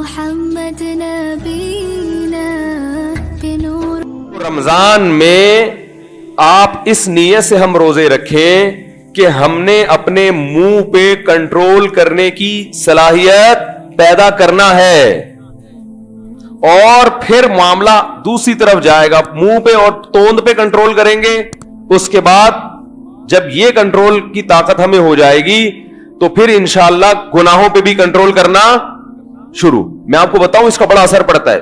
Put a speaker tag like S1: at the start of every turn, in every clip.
S1: محمد نبینا بنور.
S2: رمضان میں آپ اس نیت سے ہم روزے رکھیں کہ ہم نے اپنے منہ پہ کنٹرول کرنے کی صلاحیت پیدا کرنا ہے، اور پھر معاملہ دوسری طرف جائے گا. منہ پہ اور توند پہ کنٹرول کریں گے، اس کے بعد جب یہ کنٹرول کی طاقت ہمیں ہو جائے گی تو پھر انشاءاللہ گناہوں پہ بھی کنٹرول کرنا شروع. میں آپ کو بتاؤں اس کا بڑا اثر پڑتا ہے.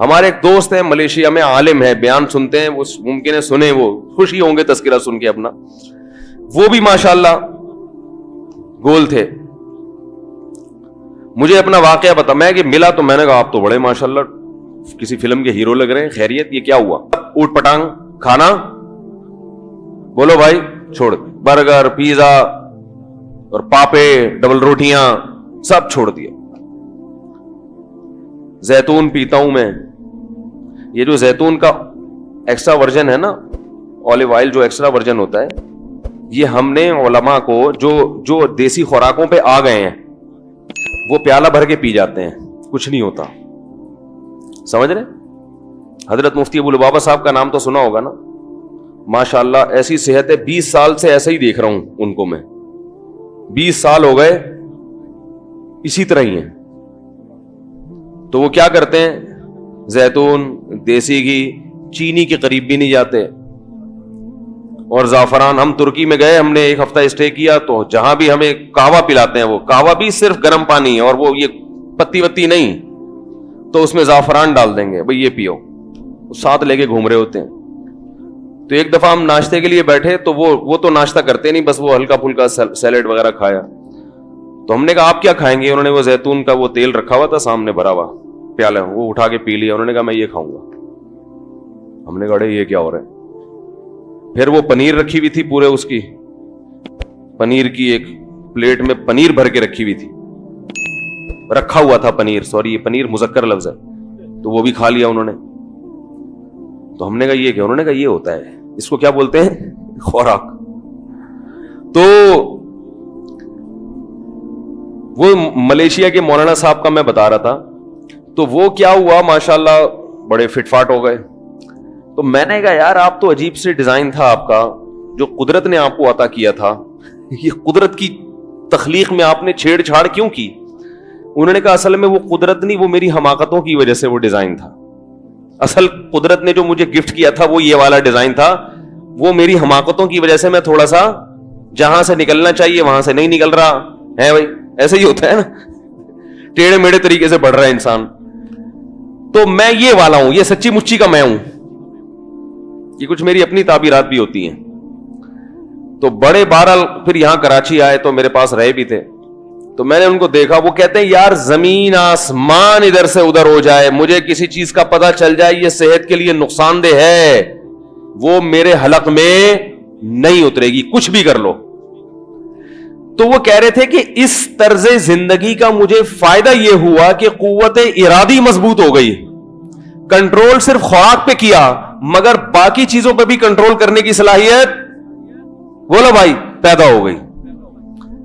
S2: ہمارے ایک دوست ہیں ملیشیا میں، عالم ہے، بیان سنتے ہیں، وہ ممکن ہے سنیں، وہ خوشی ہوں گے تذکرہ سن کے اپنا. وہ بھی ماشاءاللہ گول تھے. مجھے اپنا واقعہ بتا، میں کہ ملا تو میں نے کہا آپ تو بڑے ماشاءاللہ کسی فلم کے ہیرو لگ رہے ہیں، خیریت یہ کیا ہوا؟ اوٹ پٹانگ کھانا، بولو بھائی، چھوڑ، برگر، پیزا اور پاپے، ڈبل روٹیاں سب چھوڑ دیا. زیتون پیتا ہوں میں. یہ جو زیتون کا ایکسٹرا ورژن ہے نا، اولیو آئل جو ایکسٹرا ورژن ہوتا ہے، یہ ہم نے علماء کو جو دیسی خوراکوں پہ آ گئے ہیں وہ پیالہ بھر کے پی جاتے ہیں، کچھ نہیں ہوتا. سمجھ رہے؟ حضرت مفتی ابو لبابہ صاحب کا نام تو سنا ہوگا نا، ماشاءاللہ ایسی صحت ہے، 20 سال سے ایسے ہی دیکھ رہا ہوں ان کو میں، 20 سال ہو گئے اسی طرح ہی ہیں. تو وہ کیا کرتے ہیں؟ زیتون، دیسی گھی، چینی کے قریب بھی نہیں جاتے، اور زعفران. ہم ترکی میں گئے، ہم نے 1 ہفتہ اسٹے کیا، تو جہاں بھی ہمیں قہوہ پلاتے ہیں، وہ قہوہ بھی صرف گرم پانی اور وہ یہ پتی وتی نہیں، تو اس میں زعفران ڈال دیں گے، بھئی یہ پیو، ساتھ لے کے گھوم رہے ہوتے ہیں. تو ایک دفعہ ہم ناشتے کے لیے بیٹھے تو وہ تو ناشتہ کرتے نہیں، بس وہ ہلکا پھلکا سیلیڈ وغیرہ کھایا. تو ہم نے کہا آپ کیا کھائیں گے؟ انہوں نے وہ زیتون کا وہ تیل رکھا ہوا تھا سامنے بھرا ہوا پیالہ، وہ اٹھا کے پی لیا. انہوں نے کہا میں یہ کھاؤں گا. ہم نے کہا یہ کیا ہو رہا ہے؟ پھر وہ پنیر رکھی ہوئی تھی، پورے اس کی پنیر کی ایک پلیٹ میں پنیر بھر کے رکھی ہوئی تھی، رکھا ہوا تھا پنیر، سوری یہ پنیر مذکر لفظ ہے، تو وہ بھی کھا لیا انہوں نے. تو ہم نے کہا یہ کیا؟ انہوں نے کہا یہ ہوتا ہے، اس کو کیا بولتے ہیں؟ خوراک. تو وہ ملیشیا کے مولانا صاحب کا میں بتا رہا تھا، تو وہ کیا ہوا، ماشاءاللہ بڑے فٹ فاٹ ہو گئے. تو میں نے کہا یار آپ تو عجیب سے ڈیزائن تھا آپ کا، جو قدرت نے آپ کو عطا کیا تھا، یہ قدرت کی تخلیق میں آپ نے چھیڑ چھاڑ کیوں کی؟ انہوں نے کہا اصل میں وہ قدرت نہیں، وہ میری حماقتوں کی وجہ سے وہ ڈیزائن تھا. اصل قدرت نے جو مجھے گفٹ کیا تھا وہ یہ والا ڈیزائن تھا، وہ میری حماقتوں کی وجہ سے میں تھوڑا سا جہاں سے نکلنا چاہیے وہاں سے نہیں نکل رہا ہے. بھائی ایسے ہی ہوتا ہے نا، ٹیڑھے میڑھے طریقے سے بڑھ رہا ہے انسان. تو میں یہ والا ہوں، یہ سچی مچی کا میں ہوں. یہ کچھ میری اپنی تعبیرات بھی ہوتی ہیں. تو بڑے بہرحال پھر یہاں کراچی آئے تو میرے پاس رہے بھی تھے. تو میں نے ان کو دیکھا، وہ کہتے ہیں یار زمین آسمان ادھر سے ادھر ہو جائے، مجھے کسی چیز کا پتہ چل جائے یہ صحت کے لیے نقصان دہ ہے، وہ میرے حلق میں نہیں اترے گی، کچھ بھی کر لو. تو وہ کہہ رہے تھے کہ اس طرز زندگی کا مجھے فائدہ یہ ہوا کہ قوت ارادی مضبوط ہو گئی. کنٹرول صرف خوراک پہ کیا، مگر باقی چیزوں پہ بھی کنٹرول کرنے کی صلاحیت بولو بھائی پیدا ہو گئی.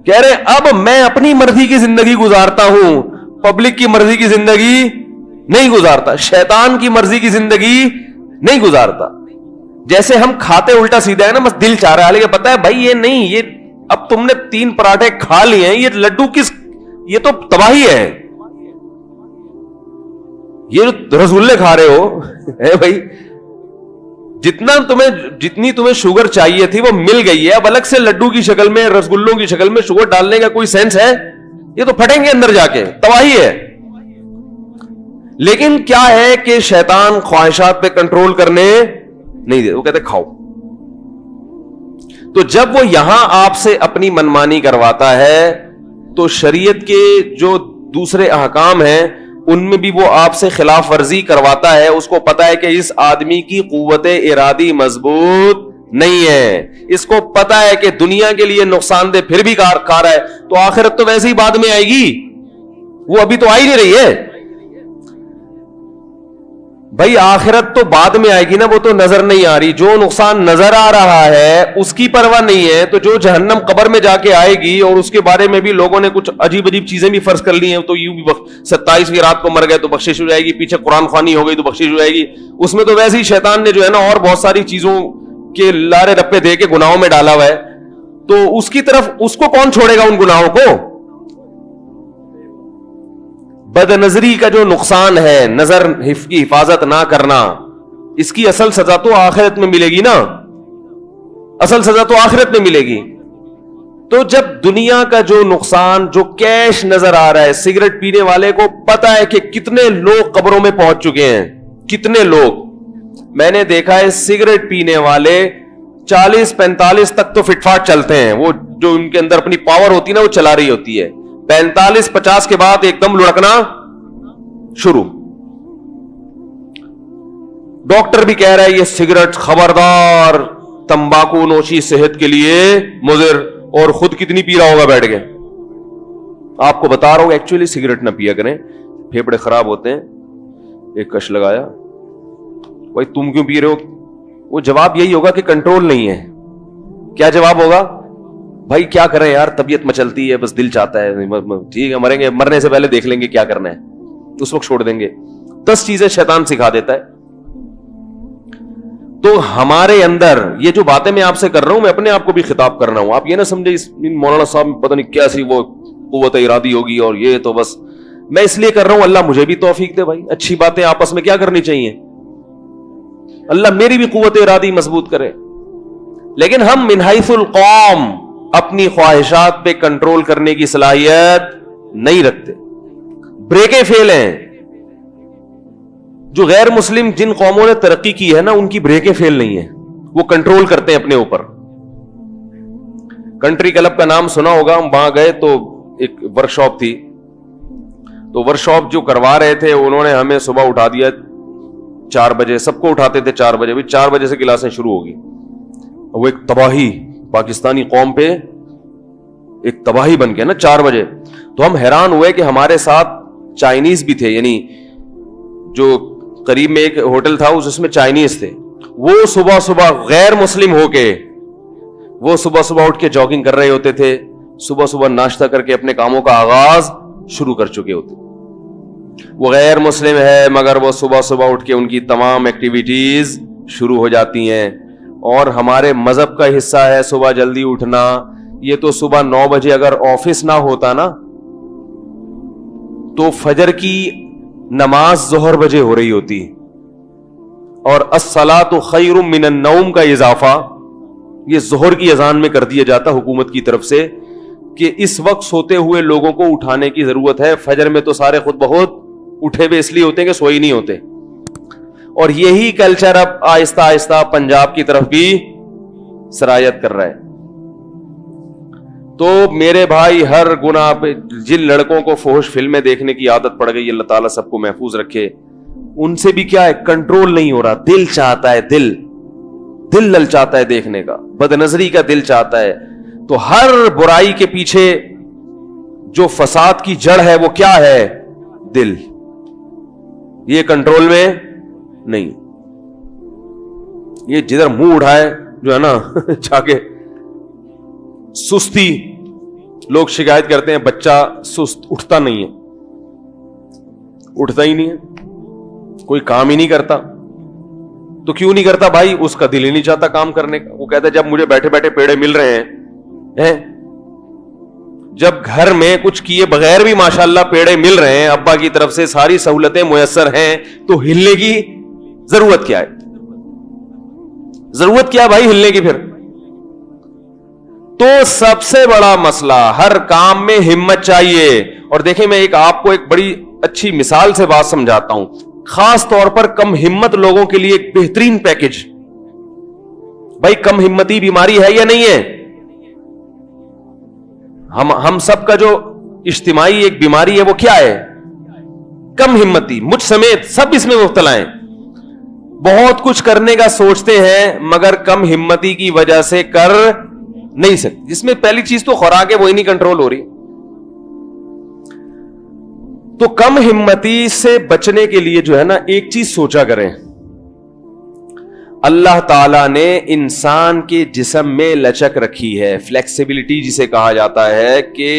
S2: کہہ رہے اب میں اپنی مرضی کی زندگی گزارتا ہوں، پبلک کی مرضی کی زندگی نہیں گزارتا، شیطان کی مرضی کی زندگی نہیں گزارتا. جیسے ہم کھاتے الٹا سیدھا ہے نا، بس دل چاہ رہا ہے، لیکن پتا ہے بھائی یہ نہیں، یہ اب تم نے 3 پراٹھے کھا لیے ہیں، یہ لڈو کس، یہ تو تباہی ہے. یہ جو رسگلے کھا رہے ہو بھائی، جتنی تمہیں شوگر چاہیے تھی وہ مل گئی ہے، اب الگ سے لڈو کی شکل میں، رسگلوں کی شکل میں شوگر ڈالنے کا کوئی سینس ہے؟ یہ تو پھٹیں گے اندر جا کے، تباہی ہے. لیکن کیا ہے کہ شیطان خواہشات پہ کنٹرول کرنے نہیں دے، وہ کہتے کھاؤ. تو جب وہ یہاں آپ سے اپنی منمانی کرواتا ہے تو شریعت کے جو دوسرے احکام ہیں ان میں بھی وہ آپ سے خلاف ورزی کرواتا ہے. اس کو پتا ہے کہ اس آدمی کی قوت ارادی مضبوط نہیں ہے، اس کو پتا ہے کہ دنیا کے لیے نقصان دہ پھر بھی کار ہے، تو آخرت تو ویسے ہی بعد میں آئے گی، وہ ابھی تو آ ہی نہیں رہی ہے. بھائی آخرت تو بعد میں آئے گی نا, وہ تو نظر نہیں آ رہی. جو نقصان نظر آ رہا ہے اس کی پرواہ نہیں ہے, تو جو جہنم قبر میں جا کے آئے گی اور اس کے بارے میں بھی لوگوں نے کچھ عجیب عجیب چیزیں بھی فرض کر لی ہیں, تو یوں بھی 27ویں رات کو مر گئے تو بخشش ہو جائے گی, پیچھے قرآن خوانی ہو گئی تو بخشش ہو جائے گی. اس میں تو ویسے ہی شیطان نے جو ہے نا اور بہت ساری چیزوں کے لارے رپے دے کے گناہوں میں ڈالا ہوا ہے, تو اس کی طرف اس کو کون چھوڑے گا ان گناہوں کو؟ بد نظری کا جو نقصان ہے, نظر کی حفاظت نہ کرنا, اس کی اصل سزا تو آخرت میں ملے گی نا, اصل سزا تو آخرت میں ملے گی. تو جب دنیا کا جو نقصان, جو کیش نظر آ رہا ہے, سگریٹ پینے والے کو پتا ہے کہ کتنے لوگ قبروں میں پہنچ چکے ہیں, کتنے لوگ. میں نے دیکھا ہے سگریٹ پینے والے 40-45 تک تو فٹ فاٹ چلتے ہیں, وہ جو ان کے اندر اپنی پاور ہوتی ہے نا وہ چلا رہی ہوتی ہے. 45-50 کے بعد ایک دم لڑکنا شروع. ڈاکٹر بھی کہہ رہا ہے یہ سگریٹ خبردار, تمباکو نوشی صحت کے لیے مضر, اور خود کتنی پی رہا ہوگا بیٹھ کے. آپ کو بتا رہا ہوں ایکچولی سگریٹ نہ پیا کریں, پھیپڑے خراب ہوتے ہیں. ایک کش لگایا, بھائی تم کیوں پی رہے ہو؟ وہ جواب یہی ہوگا کہ کنٹرول نہیں ہے. کیا جواب ہوگا؟ بھائی کیا کریں یار, طبیعت مچلتی ہے, بس دل چاہتا ہے, ٹھیک ہے مریں گے, مرنے سے پہلے دیکھ لیں گے کیا کرنا ہے, اس وقت چھوڑ دیں گے. 10 چیزیں شیطان سکھا دیتا ہے. تو ہمارے اندر یہ جو باتیں میں آپ سے کر رہا ہوں, میں اپنے آپ کو بھی خطاب کر رہا ہوں. آپ یہ نہ سمجھے مولانا صاحب پتہ نہیں کیسی وہ قوت ارادی ہوگی اور یہ تو بس میں اس لیے کر رہا ہوں. اللہ مجھے بھی توفیق دے بھائی, اچھی باتیں آپس میں کیا کرنی چاہیے, اللہ میری بھی قوت ارادی مضبوط کرے. لیکن ہم من حیث القوم اپنی خواہشات پہ کنٹرول کرنے کی صلاحیت نہیں رکھتے, بریکیں فیل ہیں. جو غیر مسلم جن قوموں نے ترقی کی ہے نا, ان کی بریکیں فیل نہیں ہیں, وہ کنٹرول کرتے ہیں اپنے اوپر. کنٹری کلب کا نام سنا ہوگا, ہم وہاں گئے تو ایک ورک شاپ تھی, تو ورک شاپ جو کروا رہے تھے انہوں نے ہمیں صبح اٹھا دیا 4 بجے, سب کو اٹھاتے تھے 4 بجے, 4 بجے سے کلاسیں شروع ہوگی. وہ ایک تباہی پاکستانی قوم پہ ایک تباہی بن گیا نا 4 بجے. تو ہم حیران ہوئے کہ ہمارے ساتھ چائنیز بھی تھے, یعنی جو قریب میں ایک ہوٹل تھا اس میں چائنیز تھے. وہ صبح صبح غیر مسلم ہو کے وہ صبح صبح اٹھ کے جاگنگ کر رہے ہوتے تھے, صبح صبح ناشتہ کر کے اپنے کاموں کا آغاز شروع کر چکے ہوتے. وہ غیر مسلم ہے مگر وہ صبح صبح اٹھ کے ان کی تمام ایکٹیویٹیز شروع ہو جاتی ہیں. اور ہمارے مذہب کا حصہ ہے صبح جلدی اٹھنا. یہ تو صبح 9 بجے اگر آفس نہ ہوتا نا تو فجر کی نماز ظہر بجے ہو رہی ہوتی, اور الصلاۃ خیر من النوم کا اضافہ یہ ظہر کی اذان میں کر دیا جاتا حکومت کی طرف سے کہ اس وقت سوتے ہوئے لوگوں کو اٹھانے کی ضرورت ہے. فجر میں تو سارے خود بخود اٹھے ہوئے اس لیے ہوتے ہیں کہ سوئی نہیں ہوتے. اور یہی کلچر اب آہستہ آہستہ پنجاب کی طرف بھی سرایت کر رہا ہے. تو میرے بھائی ہر گناہ پہ جن لڑکوں کو فحش فلمیں دیکھنے کی عادت پڑ گئی, اللہ تعالیٰ سب کو محفوظ رکھے, ان سے بھی کیا ہے کنٹرول نہیں ہو رہا. دل چاہتا ہے, دل للچاتا ہے دیکھنے کا, بد نظری کا دل چاہتا ہے. تو ہر برائی کے پیچھے جو فساد کی جڑ ہے وہ کیا ہے؟ دل. یہ کنٹرول میں نہیں. یہ جدھر منہ اٹھائے جو ہے نا جا کے سستی, لوگ شکایت کرتے ہیں بچہ سست, اٹھتا نہیں ہے, اٹھتا ہی نہیں ہے, کوئی کام ہی نہیں کرتا. تو کیوں نہیں کرتا بھائی؟ اس کا دل ہی نہیں چاہتا کام کرنے کا. وہ کہتا ہے جب مجھے بیٹھے بیٹھے پیڑے مل رہے ہیں, جب گھر میں کچھ کیے بغیر بھی ماشاءاللہ پیڑے مل رہے ہیں, ابا کی طرف سے ساری سہولتیں میسر ہیں, تو ہلنے کی ضرورت کیا ہے؟ ضرورت کیا ہے بھائی ہلنے کی؟ پھر تو سب سے بڑا مسئلہ ہر کام میں ہمت چاہیے. اور دیکھیں میں آپ کو ایک بڑی اچھی مثال سے بات سمجھاتا ہوں, خاص طور پر کم ہمت لوگوں کے لیے ایک بہترین پیکج. بھائی کم ہمتی بیماری ہے یا نہیں ہے؟ ہم سب کا جو اجتماعی ایک بیماری ہے وہ کیا ہے؟ کم ہمتی. مجھ سمیت سب اس میں مبتلا ہیں. بہت کچھ کرنے کا سوچتے ہیں مگر کم ہمتی کی وجہ سے کر نہیں سکتے. جس میں پہلی چیز تو خوراک ہے وہی نہیں کنٹرول ہو رہی. تو कम हिम्मती से बचने के लिए जो है ना, एक चीज सोचा करें, अल्लाह ताला ने इंसान के जिस्म में लचक रखी है, फ्लेक्सिबिलिटी जिसे कहा जाता है, कि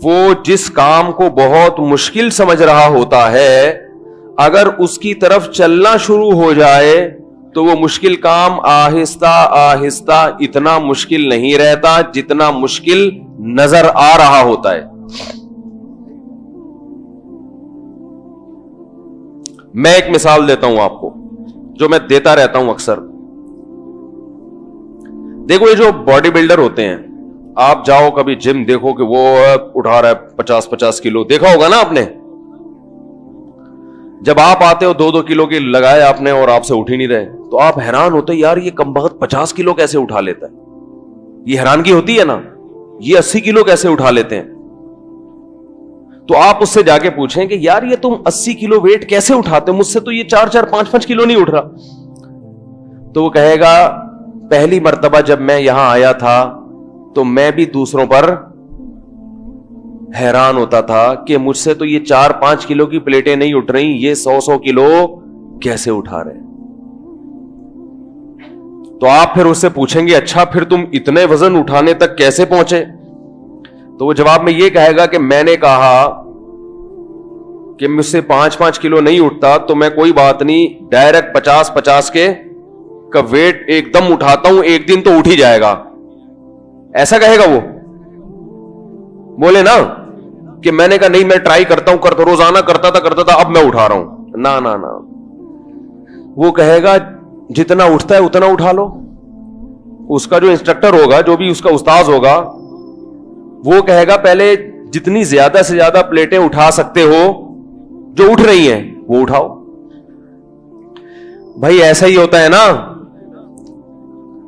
S2: वो जिस काम को बहुत मुश्किल समझ रहा होता है, अगर उसकी तरफ चलना शुरू हो जाए तो वो मुश्किल काम आहिस्ता आहिस्ता इतना मुश्किल नहीं रहता जितना मुश्किल नजर आ रहा होता है। मैं एक मिसाल देता हूं आपको, जो मैं देता रहता हूं अक्सर। देखो, ये जो बॉडी बिल्डर होते हैं, आप जाओ कभी जिम, देखो कि वो उठा रहा है 50-50 किलो, देखा होगा ना आपने। जब आप आते हो 2-2 किलो की लगाए आपने और आपसे उठ ही नहीं रहे, तो आप हैरान होते हैं, यार ये कमबख्त 50 किलो कैसे उठा लेता है। ये हैरानगी होती है ना, ये 80 किलो कैसे उठा लेते हैं। तो आप उससे जाके पूछें कि यार ये तुम 80 किलो वेट कैसे उठाते हो, मुझसे तो ये 4-4, 5-5 किलो नहीं उठ रहा। तो वो कहेगा, पहली मर्तबा जब मैं यहां आया था तो मैं भी दूसरों पर हैरान होता था कि मुझसे तो ये 4-5 किलो की प्लेटें नहीं उठ रही, ये 100-100 किलो कैसे उठा रहे। तो आप फिर उससे पूछेंगे, अच्छा फिर तुम इतने वजन उठाने तक कैसे पहुंचे। तो वो जवाब में ये कहेगा कि मैंने कहा कि मुझसे 5-5 किलो नहीं उठता तो मैं कोई बात नहीं, डायरेक्ट 50-50 के का वेट एकदम उठाता हूं, एक दिन तो उठ ही जाएगा। ऐसा कहेगा वो। बोले ना कि मैंने कहा नहीं, मैं ट्राई करता हूं, रोजाना करता था, अब मैं उठा रहा हूं। ना ना ना, वो कहेगा जितना उठता है उतना उठा लो। उसका जो इंस्ट्रक्टर होगा, जो भी उसका उस्ताद होगा, वो कहेगा पहले जितनी ज्यादा से ज्यादा प्लेटें उठा सकते हो जो उठ रही हैं वो उठाओ। भाई ऐसा ही होता है ना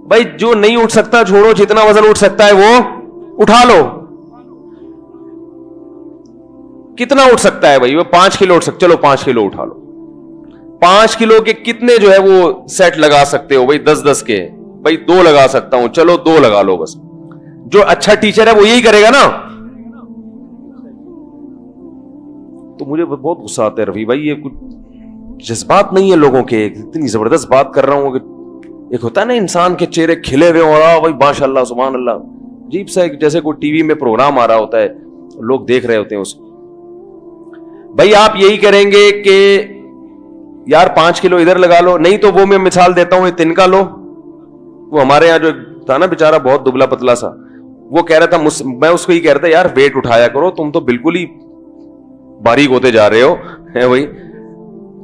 S2: भाई, जो नहीं उठ सकता छोड़ो, जितना वजन उठ सकता है वो उठा लो। कितना उठ सकता है भाई, वो 5 किलो उठ सकता, चलो 5 किलो उठा लो। 5 किलो के कितने जो है वो सेट लगा सकते हो भाई, 10-10 के। भाई 2 लगा सकता हूं, चलो 2 लगा लो बस। जो अच्छा टीचर है वो यही करेगा ना। तो मुझे बहुत गुस्सा आता है, रवि भाई ये कुछ जज्बात नहीं है लोगों के। इतनी जबरदस्त बात कर रहा हूं कि एक होता है ना इंसान के चेहरे खिले हुए और भाई माशाल्लाह सुभान अल्लाह, अजीब सा, जैसे कोई टीवी में प्रोग्राम आ रहा होता है, लोग देख रहे होते हैं उसको। भाई आप यही करेंगे कि यार 5 किलो इधर लगा लो, नहीं तो वो मैं मिसाल देता हूं, तिनका लो। वो हमारे यहां जो था ना बेचारा, बहुत दुबला पतला सा, वो कह रहा था, मैं उसको ही कह रहा था, यार वेट उठाया करो, तुम तो बिल्कुल ही बारीक होते जा रहे हो, है भाई,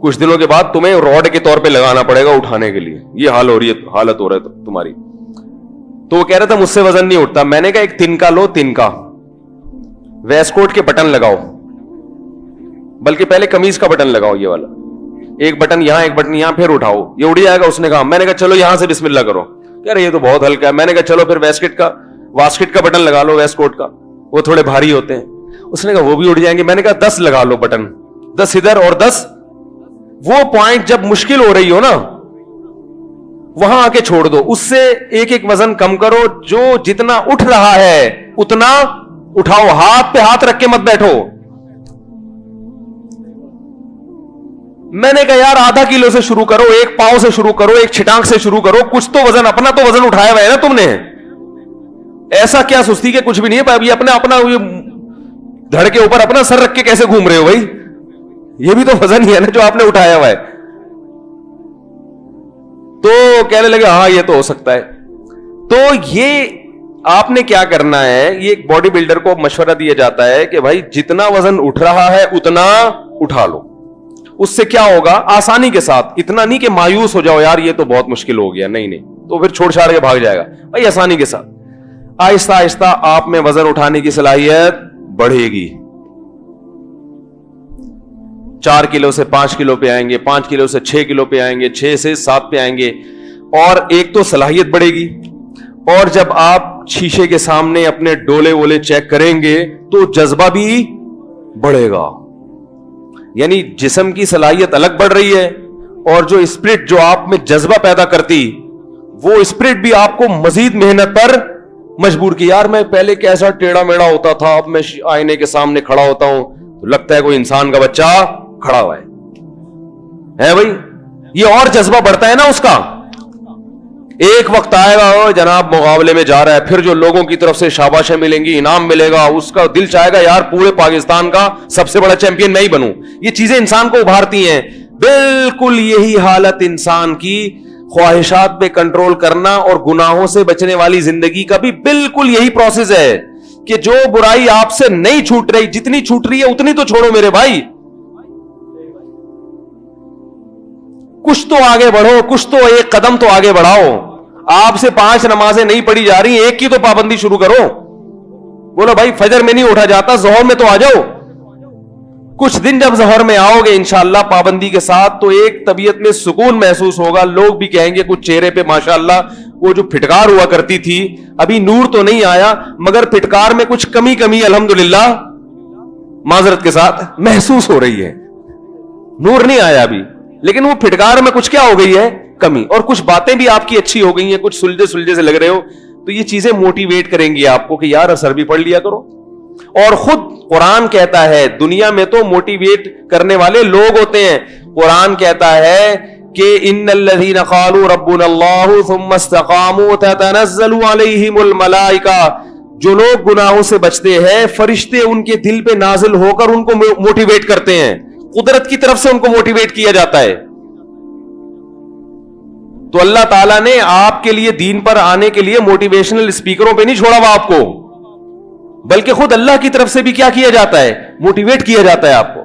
S2: कुछ दिनों के बाद तुम्हें रॉड के तौर पे लगाना पड़ेगा उठाने के लिए, ये हालत हो रहा है तुम्हारी। तो वो कह रहा था मुझसे वजन नहीं उठता। मैंने कहा एक तिनका लो, तिनका, वेस्टकोट के बटन लगाओ, बल्कि पहले कमीज का बटन लगाओ, ये वाला, एक बटन यहां एक बटन यहां, फिर उठाओ, ये उड़ जाएगा। उसने कहा, मैंने कहा चलो यहां से बिस्मिल्लाह करो। कह रहे ये तो बहुत हल्का है। मैंने कहा चलो फिर वास्केट का बटन लगा लो, वेस्टकोट का, वो थोड़े भारी होते हैं। उसने कहा वो भी उड़ जाएंगे। मैंने कहा 10 लगा लो बटन, 10 इधर और 10। वो पॉइंट जब मुश्किल हो रही हो ना, वहां आके छोड़ दो, उससे एक एक वजन कम करो, जो जितना उठ रहा है उतना उठाओ, हाथ पे हाथ रख के मत बैठो। मैंने कहा यार आधा किलो से शुरू करो, एक पाव से शुरू करो, एक छिटांक से शुरू करो, कुछ तो वजन, अपना तो वजन उठाया हुआ है ना तुमने। ऐसा क्या सुस्ती के कुछ भी नहीं है अभी, अपना धड़ के ऊपर अपना सर रख के कैसे घूम रहे हो भाई, ये भी तो वजन ही है ना जो आपने उठाया हुआ है। तो कहने लगे हाँ ये तो हो सकता है। तो ये आपने क्या करना है, ये एक बॉडी बिल्डर को मशवरा दिया जाता है कि भाई जितना वजन उठ रहा है उतना उठा लो। उससे क्या होगा, आसानी के साथ, इतना नहीं कि मायूस हो जाओ यार ये तो बहुत मुश्किल हो गया, नहीं तो फिर छोड़ छाड़ के भाग जाएगा। भाई आसानी के साथ आहिस्ता आहिस्ता आप में वजन उठाने की सलाहियत बढ़ेगी। 4 किलो से 5 किलो पे आएंगे, 5 किलो से 6 किलो पे आएंगे, 6 से 7 पे आएंगे, और एक तो सलाहियत बढ़ेगी। और जब आप शीशे के सामने अपने डोले वोले चेक करेंगे तो जज्बा भी बढ़ेगा, यानी जिस्म की सलाहियत अलग बढ़ रही है, और जो स्पिरिट जो आप में जज्बा पैदा करती, वो स्पिरिट भी आपको मजीद मेहनत पर मजबूर की। यार मैं पहले कैसा टेढ़ा मेढ़ा होता था, अब मैं आईने के सामने खड़ा होता हूं तो लगता है कोई इंसान का बच्चा खड़ा हुआ है भाई, ये और जज्बा बढ़ता है ना उसका। एक वक्त आएगा ओ जनाब मुकाबले में जा रहा है, फिर जो लोगों की तरफ से शाबाशें मिलेंगी, इनाम मिलेगा, उसका दिल चाहेगा यार पूरे पाकिस्तान का सबसे बड़ा चैंपियन मैं ही बनूं। ये चीजें इंसान को उभारती हैं। बिल्कुल यही हालत इंसान की, ख्वाहिशात पे कंट्रोल करना और गुनाहों से बचने वाली जिंदगी का भी बिल्कुल यही प्रोसेस है कि जो बुराई आपसे नहीं छूट रही, जितनी छूट रही है उतनी तो छोड़ो मेरे भाई, कुछ तो आगे बढ़ो, कुछ तो एक कदम तो आगे बढ़ाओ। आपसे 5 नमाजें नहीं पढ़ी जा रही, एक की तो पाबंदी शुरू करो। बोलो भाई फजर में नहीं उठा जाता, जोहर में तो आ जाओ। कुछ दिन जब जोहर में आओगे इंशाअल्लाह पाबंदी के साथ, तो एक तबीयत में सुकून महसूस होगा। लोग भी कहेंगे कुछ चेहरे पे माशाअल्लाह वो जो फिटकार हुआ करती थी, अभी नूर तो नहीं आया मगर फिटकार में कुछ कमी अल्हम्दुलिल्लाह माजरत के साथ महसूस हो रही है। नूर नहीं आया अभी, लेकिन वो फिटकार में कुछ क्या हो गई है, कमी। और कुछ बातें भी आपकी अच्छी हो गई हैं, कुछ सुलझे से लग रहे हो, तो ये चीजें मोटिवेट करेंगी आपको कि यार असर भी पढ़ लिया करो। और खुद कुरान कहता है दुनिया में तो मोटिवेट करने वाले लोग होते हैं। कुरान कहता है कि इन्नल्लज़ीना क़ालू रब्बुनल्लाहु सुम्मा इस्तक़ामू ततनज़्ज़लु अलैहिमुल मलाइका, जो लोग गुनाहों से बचते हैं फरिश्ते उनके दिल पे नाजिल होकर उनको मोटिवेट करते हैं। कुदरत की तरफ से उनको मोटिवेट किया जाता है। तो अल्लाह ताला ने आपके लिए दीन पर आने के लिए मोटिवेशनल स्पीकरों पे नहीं छोड़ा हुआ आपको, बल्कि खुद अल्लाह की तरफ से भी क्या किया जाता है, मोटिवेट किया जाता है आपको,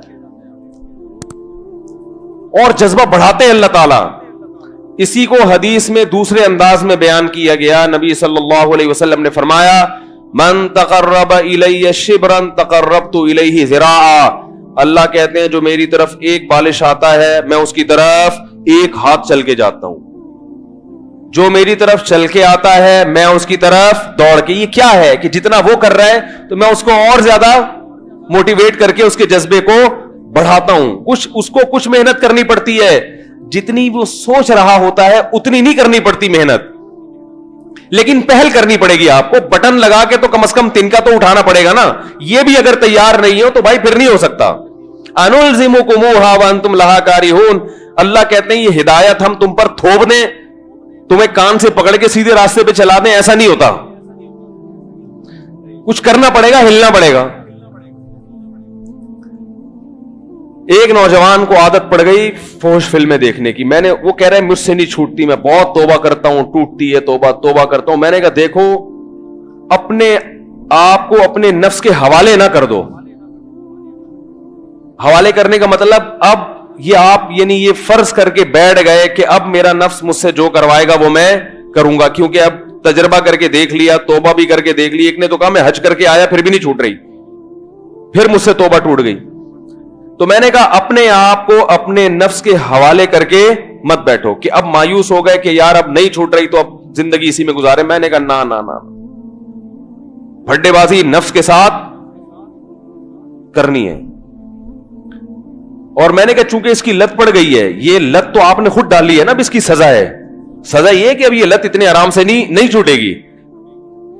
S2: और जज्बा बढ़ाते हैं अल्लाह ताला। इसी को हदीस में दूसरे अंदाज में बयान किया गया। नबी सल्लल्लाहु अलैहि वसल्लम ने फरमाया, मन तक़र्रब इलैया शिब्रन तक़र्रबतु इलैहि ज़िराआ। अल्लाह कहते हैं जो मेरी तरफ एक बालिश आता है मैं उसकी तरफ एक हाथ चल के जाता हूं। जो मेरी तरफ चल के आता है मैं उसकी तरफ दौड़ के। ये क्या है कि जितना वो कर रहा है तो मैं उसको और ज्यादा मोटिवेट करके उसके जज्बे को बढ़ाता हूं। कुछ मेहनत करनी पड़ती है, जितनी वो सोच रहा होता है उतनी नहीं करनी पड़ती मेहनत, लेकिन पहल करनी पड़ेगी आपको। बटन लगा के तो कम से कम तिनका तो उठाना पड़ेगा ना। ये भी अगर तैयार नहीं हो तो भाई फिर नहीं हो सकता। अनुलज़िमुकुमूहा व अंतुम लहा कारिहून। अल्लाह कहते हैं ये हिदायत हम तुम पर थोप दें, तुम्हें कान से पकड़ के सीधे रास्ते पे चला दें, ऐसा नहीं होता। कुछ करना पड़ेगा, हिलना पड़ेगा। एक नौजवान को आदत पड़ गई फोश फिल्में देखने की। वो कह रहा है मुझसे नहीं छूटती, मैं बहुत तौबा करता हूं, टूटती है, तौबा करता हूं। मैंने कहा देखो अपने आप को अपने नफ्स के हवाले ना कर दो। हवाले करने का मतलब अब ये आप यानी ये फर्ज करके बैठ गए कि अब मेरा नफ्स मुझसे जो करवाएगा वो मैं करूंगा, क्योंकि अब तजर्बा करके देख लिया, तौबा भी करके देख ली। एक ने तो कहा मैं हज करके आया फिर भी नहीं छूट रही, फिर मुझसे तौबा टूट गई। तो मैंने कहा अपने आप को अपने नफ्स के हवाले करके मत बैठो कि अब मायूस हो गए कि यार अब नहीं छूट रही तो अब जिंदगी इसी में गुजारे। मैंने कहा ना ना ना, फड्डेबाजी नफ्स के साथ करनी है। और मैंने कहा चूंकि इसकी लत पड़ गई है, ये लत तो आपने खुद डाली है ना, अब इसकी सजा है। सजा ये कि अब ये लत इतने आराम से नहीं छूटेगी।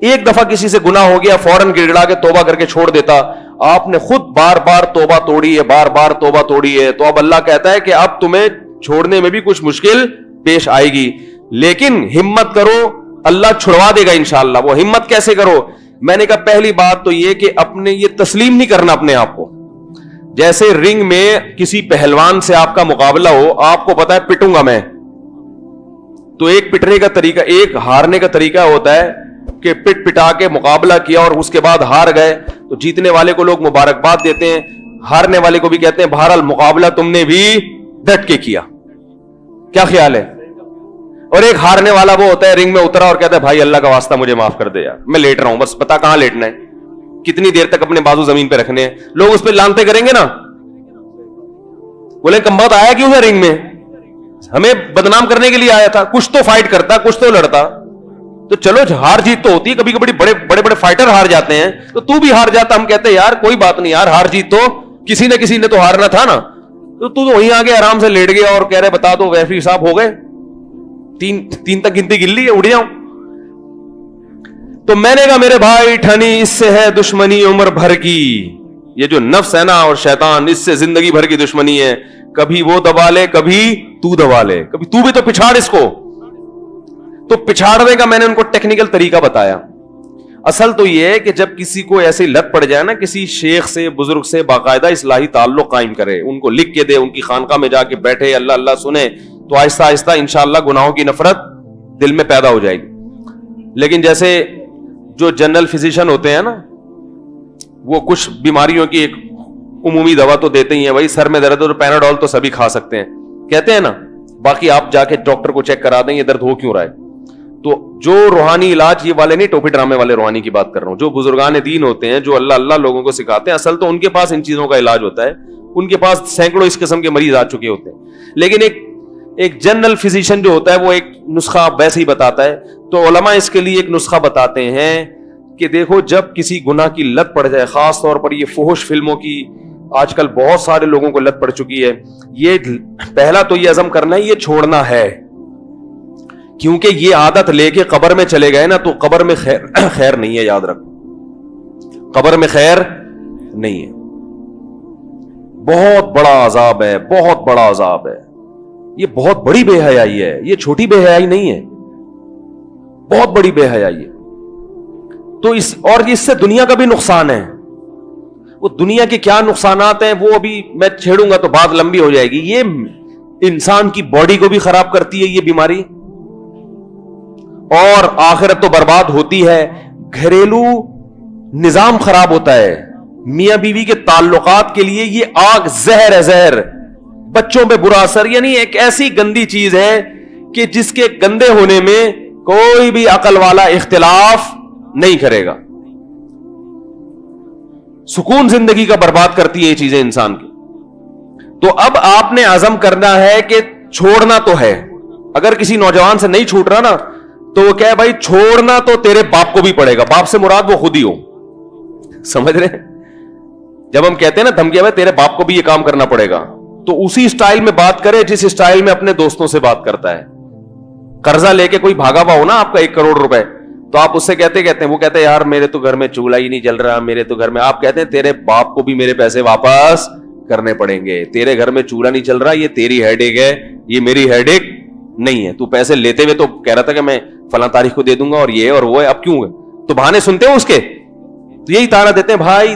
S2: एक दफा किसी से गुनाह हो गया, फौरन गिड़गिड़ा के तौबा करके छोड़ देता। आपने खुद बार बार तौबा तोड़ी है, बार बार तौबा तोड़ी है, तो अब अल्लाह कहता है कि अब तुम्हें छोड़ने में भी कुछ मुश्किल पेश आएगी, लेकिन हिम्मत करो, अल्लाह छुड़वा देगा इंशाअल्लाह। वो हिम्मत कैसे करो? मैंने कहा पहली बात तो ये कि अपने ये तस्लीम नहीं करना अपने आप को। जैसे रिंग में किसी पहलवान से आपका मुकाबला हो, आपको पता है पिटूंगा मैं, तो एक पिटने का तरीका, एक हारने का तरीका होता है कि पिट पिटा के मुकाबला किया और उसके बाद हार गए तो जीतने वाले को लोग मुबारकबाद देते हैं, हारने वाले को भी कहते हैं बहरहाल मुकाबला तुमने भी डट के किया। क्या ख्याल है? और एक हारने वाला वो होता है रिंग में उतरा और कहता है भाई अल्लाह का वास्ता मुझे माफ कर दे यार, मैं लेट रहा हूं, बस पता कहां लेटना है, कितनी देर तक अपने बाजू जमीन पे रखने हैं। लोग उस पर लानते करेंगे ना, बोले कम्बख्त आया क्यों है रिंग में, हमें बदनाम करने के लिए आया था। कुछ तो फाइट करता, कुछ तो लड़ता। तो चलो हार जीत तो होती है, कभी कभी बड़े फाइटर हार जाते हैं, तो तू भी हार जाता। हम कहते हैं यार कोई बात नहीं यार, हार जीत तो किसी न किसी ने तो हारना था ना। तो तू तो वहीं आगे आराम से लेट गया और कह रहे बता दो रेफरी साहब हो गए, तीन तक गिनती गिन ली है, उड़ जाऊं। तो मैंने कहा मेरे भाई ठनी इससे है दुश्मनी उम्र भर की, یہ جو نفس ہے نا اور شیطان، اس سے زندگی بھر کی دشمنی ہے. کبھی وہ دبا لے کبھی تو دبا لے, کبھی تو بھی تو پچھاڑ اس کو. تو پچھاڑنے کا میں نے ان کو ٹیکنیکل طریقہ بتایا. اصل تو یہ ہے کہ جب کسی کو ایسی لت پڑ جائے نا, کسی شیخ سے بزرگ سے باقاعدہ اصلاحی تعلق قائم کرے, ان کو لکھ کے دے, ان کی خانقاہ میں جا کے بیٹھے, اللہ اللہ سنے, تو آہستہ آہستہ انشاءاللہ گناہوں کی نفرت دل میں پیدا ہو جائے گی. لیکن جیسے جو جنرل فزیشین ہوتے ہیں نا, وہ کچھ بیماریوں کی ایک عمومی دوا تو دیتے ہی ہیں, بھائی سر میں درد اور پیناڈول تو سبھی کھا سکتے ہیں کہتے ہیں نا, باقی آپ جا کے ڈاکٹر کو چیک کرا دیں یہ درد ہو کیوں رہا ہے. تو جو روحانی علاج, یہ والے نہیں ٹوپی ڈرامے والے روحانی کی بات کر رہا ہوں, جو بزرگان دین ہوتے ہیں, جو اللہ اللہ لوگوں کو سکھاتے ہیں, اصل تو ان کے پاس ان چیزوں کا علاج ہوتا ہے, ان کے پاس سینکڑوں اس قسم کے مریض آ چکے ہوتے ہیں. لیکن ایک جنرل فزیشین جو ہوتا ہے وہ ایک نسخہ ویسے ہی بتاتا ہے. تو علماء اس کے لیے ایک نسخہ بتاتے ہیں کہ دیکھو جب کسی گناہ کی لت پڑ جائے, خاص طور پر یہ فحش فلموں کی آج کل بہت سارے لوگوں کو لت پڑ چکی ہے, یہ پہلا تو یہ عزم کرنا ہے یہ چھوڑنا ہے, کیونکہ یہ عادت لے کے قبر میں چلے گئے نا تو قبر میں خیر نہیں ہے, یاد رکھو قبر میں خیر نہیں ہے, بہت بڑا عذاب ہے, بہت بڑا عذاب ہے. یہ بہت بڑی بے حیائی ہے, یہ چھوٹی بے حیائی نہیں ہے, بہت بڑی بے حیائی ہے. تو اس سے دنیا کا بھی نقصان ہے. وہ دنیا کے کیا نقصانات ہیں وہ ابھی میں چھیڑوں گا تو بات لمبی ہو جائے گی. یہ انسان کی باڈی کو بھی خراب کرتی ہے یہ بیماری, اور آخرت تو برباد ہوتی ہے. گھریلو نظام خراب ہوتا ہے, میاں بیوی کے تعلقات کے لیے یہ آگ زہر ہے, زہر. بچوں پہ برا اثر, یعنی ایک ایسی گندی چیز ہے کہ جس کے گندے ہونے میں کوئی بھی عقل والا اختلاف نہیں کرے گا. سکون زندگی کا برباد کرتی ہے یہ چیزیں انسان کی. تو اب آپ نے عزم کرنا ہے کہ چھوڑنا تو ہے. اگر کسی نوجوان سے نہیں چھوٹ رہا نا تو وہ کہے بھائی چھوڑنا تو تیرے باپ کو بھی پڑے گا. باپ سے مراد وہ خود ہی ہو, سمجھ رہے ہیں؟ جب ہم کہتے ہیں نا دھمکی بھائی تیرے باپ کو بھی یہ کام کرنا پڑے گا, تو اسی سٹائل میں بات کرے جس سٹائل میں اپنے دوستوں سے بات کرتا ہے. قرضہ لے کے کوئی بھاگا ہوا ہو نا آپ کا 1 کروڑ روپے, تو آپ اس سے کہتے ہیں, وہ کہتے ہیں یار میرے تو گھر میں چولہا ہی نہیں جل رہا, میرے تو گھر میں, آپ کہتے ہیں تیرے باپ کو بھی میرے پیسے واپس کرنے پڑیں گے. تیرے گھر میں چولہا نہیں چل رہا, یہ تیری ہیڈ ایک ہے, یہ میری ہیڈ ایک نہیں ہے. تو پیسے لیتے ہوئے تو کہہ رہا تھا کہ میں فلاں تاریخ کو دے دوں گا اور یہ اور وہ ہے, اب کیوں ہے؟ تو بہانے سنتے ہو اس کے, تو یہی تانا دیتے ہیں بھائی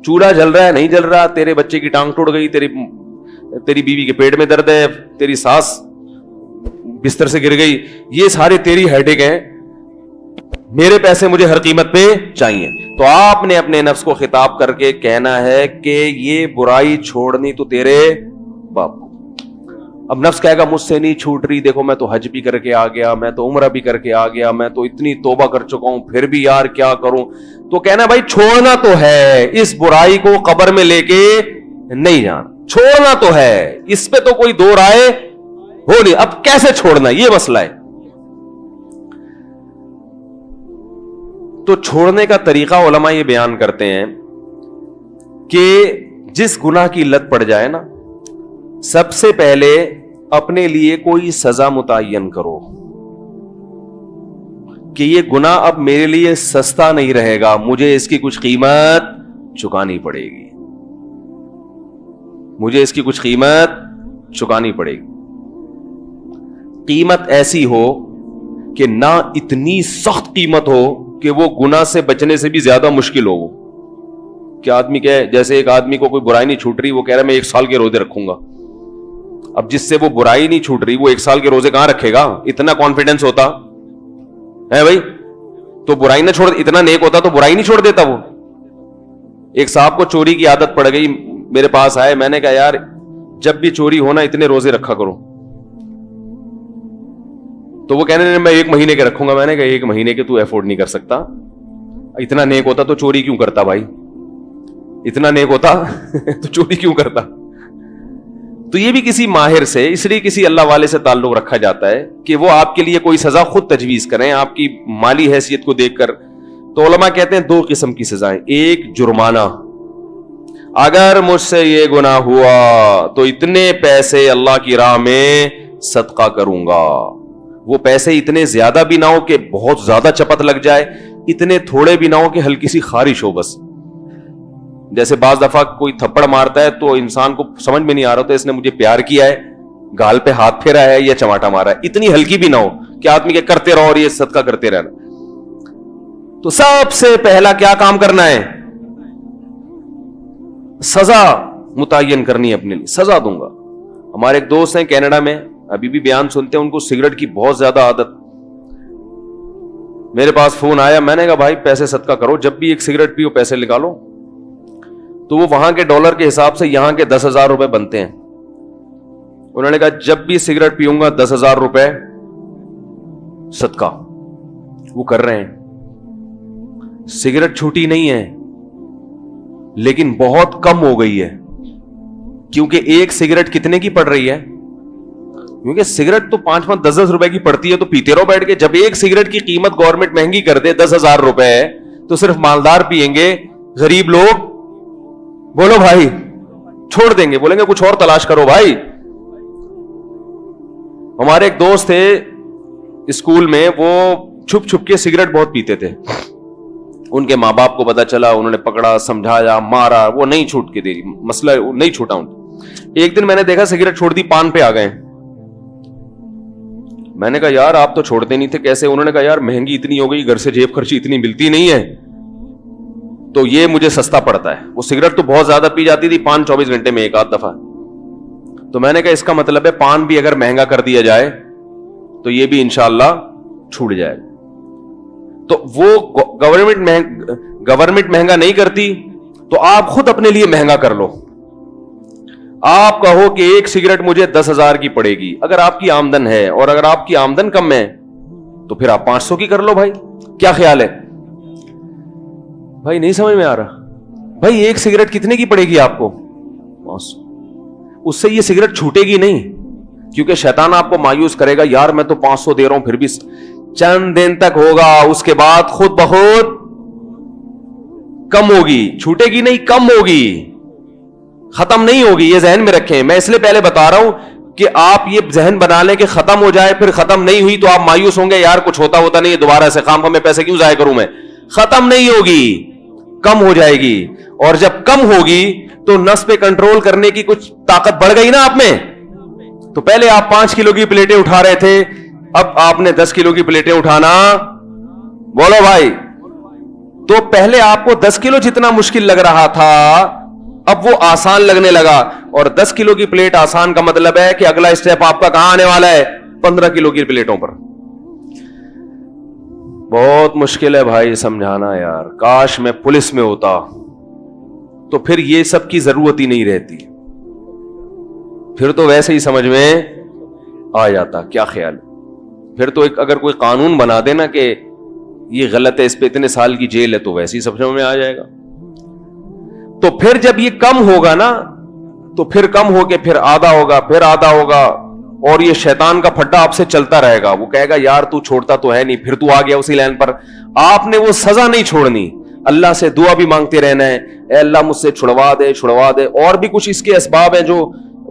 S2: چولہا جل رہا ہے نہیں جل رہا, تیرے بچے کی ٹانگ ٹوٹ گئی, تیری بیوی کے پیٹ میں درد ہے, تیری ساس بستر سے گر گئی, یہ سارے تیری ہیڈ ایک ہیں, میرے پیسے مجھے ہر قیمت پہ چاہیے. تو آپ نے اپنے نفس کو خطاب کر کے کہنا ہے کہ یہ برائی چھوڑنی تو تیرے باپ کو. اب نفس کہے گا مجھ سے نہیں چھوٹ رہی, دیکھو میں تو حج بھی کر کے آ گیا, میں تو عمرہ بھی کر کے آ گیا, میں تو اتنی توبہ کر چکا ہوں, پھر بھی یار کیا کروں. تو کہنا بھائی چھوڑنا تو ہے, اس برائی کو قبر میں لے کے نہیں جانا, چھوڑنا تو ہے, اس پہ تو کوئی دو رائے ہو نہیں. اب کیسے چھوڑنا یہ مسئلہ ہے. تو چھوڑنے کا طریقہ علماء یہ بیان کرتے ہیں کہ جس گناہ کی لت پڑ جائے نا, سب سے پہلے اپنے لیے کوئی سزا متعین کرو کہ یہ گناہ اب میرے لیے سستا نہیں رہے گا, مجھے اس کی کچھ قیمت چکانی پڑے گی, مجھے اس کی کچھ قیمت چکانی پڑے گی. قیمت ایسی ہو کہ نہ اتنی سخت قیمت ہو کہ وہ گناہ سے بچنے سے بھی زیادہ مشکل ہو. کہ آدمی کہے, جیسے ایک آدمی کو کوئی برائی نہیں چھوٹ رہی, وہ کہہ رہا ہے میں 1 سال کے روزے رکھوں گا. اب جس سے وہ برائی نہیں چھوٹ رہی وہ 1 سال کے روزے کہاں رکھے گا؟ اتنا کانفیڈنس ہوتا ہے بھائی تو برائی نہ چھوڑ, اتنا نیک ہوتا تو برائی نہیں چھوڑ دیتا وہ. ایک صاحب کو چوری کی عادت پڑ گئی, میرے پاس آئے, میں نے کہا یار جب بھی چوری ہونا اتنے روزے رکھا کرو. تو وہ کہنے میں 1 مہینے کے رکھوں گا. میں نے کہا 1 مہینے کے تو افورڈ نہیں کر سکتا, اتنا نیک ہوتا تو چوری کیوں کرتا بھائی, اتنا نیک ہوتا تو چوری کیوں کرتا. تو یہ بھی کسی ماہر سے, اس لیے کسی اللہ والے سے تعلق رکھا جاتا ہے کہ وہ آپ کے لیے کوئی سزا خود تجویز کریں آپ کی مالی حیثیت کو دیکھ کر. تو علماء کہتے ہیں 2 قسم کی سزائیں. ایک جرمانہ, اگر مجھ سے یہ گناہ ہوا تو اتنے پیسے اللہ کی راہ میں صدقہ کروں گا. وہ پیسے اتنے زیادہ بھی نہ ہو کہ بہت زیادہ چپت لگ جائے, اتنے تھوڑے بھی نہ ہو کہ ہلکی سی خارش ہو, بس जैसे बाज दफा कोई थप्पड़ मारता है तो इंसान को समझ में नहीं आ रहा होता इसने मुझे प्यार किया है, गाल पे हाथ फेरा है या चमाटा मारा है। इतनी हल्की भी ना हो कि आदमी के करते रहो और ये सदका करते रहना। तो सबसे पहला क्या काम करना है? सजा मुतय्यन करनी है अपने लिए, सजा दूंगा। हमारे एक दोस्त हैं कनाडा में, अभी भी बयान सुनते हैं, उनको सिगरेट की बहुत ज्यादा आदत। मेरे पास फोन आया, मैंने कहा भाई पैसे सदका करो, जब भी एक सिगरेट पियो पैसे निकालो। तो वो वहां के डॉलर के हिसाब से यहां के 10,000 रुपए बनते हैं। उन्होंने कहा जब भी सिगरेट पीऊंगा 10,000 रुपए सदका। वो कर रहे हैं। सिगरेट छूटी नहीं है लेकिन बहुत कम हो गई है, क्योंकि एक सिगरेट कितने की पड़ रही है? क्योंकि सिगरेट तो 5-5, 10-10 रुपए की पड़ती है, तो पीते रहो बैठ के। जब एक सिगरेट की कीमत गवर्नमेंट महंगी कर दे 10,000 रुपए, तो सिर्फ मालदार पिएंगे, गरीब लोग बोलो भाई छोड़ देंगे, बोलेंगे कुछ और तलाश करो भाई। हमारे एक दोस्त थे स्कूल में, वो छुप छुप के सिगरेट बहुत पीते थे। उनके माँ बाप को पता चला, उन्होंने पकड़ा, समझाया, मारा, वो नहीं छूट के दे, मसला नहीं छूटा उनका। एक दिन मैंने देखा सिगरेट छोड़ दी, पान पे आ गए। मैंने कहा यार आप तो छोड़ते नहीं थे, कैसे? उन्होंने कहा यार महंगी इतनी हो गई, घर से जेब खर्ची इतनी मिलती नहीं है, तो ये मुझे सस्ता पड़ता है। वो सिगरेट तो बहुत ज्यादा पी जाती थी, पान 24 घंटे में एक आध दफा। तो मैंने कहा इसका मतलब है पान भी अगर महंगा कर दिया जाए तो ये भी इंशाअल्लाह छूट जाएगा। तो वो गवर्नमेंट महंगा नहीं करती, तो आप खुद अपने लिए महंगा कर लो। आप कहो कि एक सिगरेट मुझे 10,000 की पड़ेगी, अगर आपकी आमदन है, और अगर आपकी आमदन कम है तो फिर आप 500 की कर लो भाई। क्या ख्याल है भाई? नहीं समझ में आ रहा भाई? एक सिगरेट कितने की पड़ेगी आपको? 500। उससे ये सिगरेट छूटेगी नहीं, क्योंकि शैतान आपको मायूस करेगा, यार मैं तो 500 दे रहा हूं, फिर भी चंद दिन तक होगा, उसके बाद खुद बहुत कम होगी, छूटेगी नहीं, कम होगी, खत्म नहीं होगी। ये जहन में रखें। मैं इसलिए पहले बता रहा हूं कि आप ये जहन बना लें कि खत्म हो जाए, फिर खत्म नहीं हुई तो आप मायूस होंगे, यार कुछ होता नहीं, दोबारा से काम में पैसे क्यों जाया करूं मैं। खत्म नहीं होगी, कम हो जाएगी, और जब कम होगी तो नस पे कंट्रोल करने की कुछ ताकत बढ़ गई ना आप में। तो पहले आप 5 किलो की प्लेटें उठा रहे थे, अब आपने 10 किलो की प्लेटें उठाना, बोलो भाई। तो पहले आपको 10 किलो जितना मुश्किल लग रहा था, अब वो आसान लगने लगा। और 10 किलो की प्लेट आसान का मतलब है कि अगला स्टेप आपका कहां आने वाला है? 15 किलो की प्लेटों पर। बहुत मुश्किल है भाई समझाना यार। काश मैं पुलिस में होता तो फिर ये सब की जरूरत ही नहीं रहती, फिर तो वैसे ही समझ में आ जाता। क्या ख्याल? फिर तो एक अगर कोई कानून बना देना कि ये गलत है, इस पे इतने साल की जेल है, तो वैसे ही समझ में आ जाएगा। तो फिर जब ये कम होगा ना, तो फिर कम होके फिर आधा होगा, फिर आधा होगा, और ये शैतान का फड्डा आपसे चलता रहेगा। वो कहेगा यार तू छोड़ता तो है नहीं, फिर तू आ गया उसी लाइन पर। आपने वो सजा नहीं छोड़नी, अल्लाह से दुआ भी मांगते रहना है, ए अल्लाह मुझसे छुड़वा दे, छुड़वा दे। और भी कुछ इसके असबाब हैं जो